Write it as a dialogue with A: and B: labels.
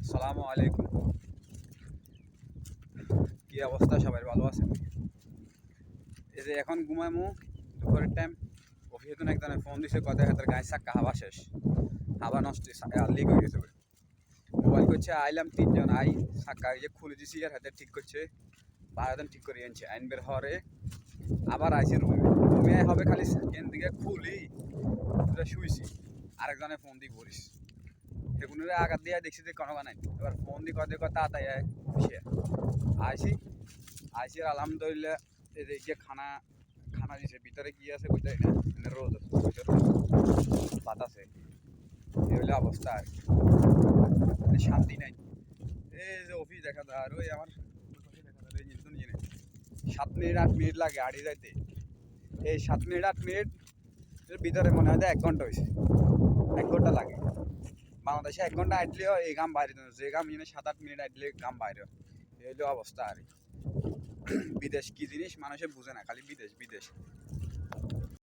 A: আসসালামু আলাইকুম। কি অবস্থা, সবাই ভালো আছেন? এই যে এখন ঘুমামু, দুপুরের টাইম। অফিসে তো একজনের ফোন দিছে, কথা হাতের গায়ে চাক্কা হাওয়া শেষ, হাওয়া নষ্ট লিক হয়ে গেছে। মোবাইল করছে, আইলাম তিনজন, আই চাক্কা যে খুলে দিছি আর হাতে ঠিক করছে, বারোজন ঠিক করে আনছে, আইন বের হরে আবার আইসি রুমে। রুমে হবে খালি সেকেন্ড দিকে খুলি শুইছি, আরেকজনের ফোন দিয়ে বলিস সেগুলোর আঘাত দিয়ে দেখছি যে কোনো নাই। এবার ফোন দিয়ে কথা কথা তাড়াতাড়ি অফিসে আইসি আইসি আলহামদুলিল্লাহ। এদিকে খানা খানা দিছে, ভিতরে কি আছে বুঝতে না, মানে রোদ বাতাসে, এই হলে অবস্থা আর কি। মানে শান্তি নাই। এই যে অফিস দেখা যায়, আর ওই আমার দেখা যায় কিন্তু নিয়ে 7 মিনিট 8 মিনিট লাগে আড়ি যাইতে। এই 7 মিনিট 8 মিনিট ভিতরে মনে হয় 1 ঘন্টা হয়েছে, 1 ঘন্টা লাগে। বাংলাদেশে 1 ঘন্টা আটলেও এই গাম বাইরে, যে গাম 7-8 মিনিট আটলে গাম বাইরে। এই হলো অবস্থা আর কি। বিদেশ কি জিনিস মানুষে বুঝে না, খালি বিদেশ বিদেশ।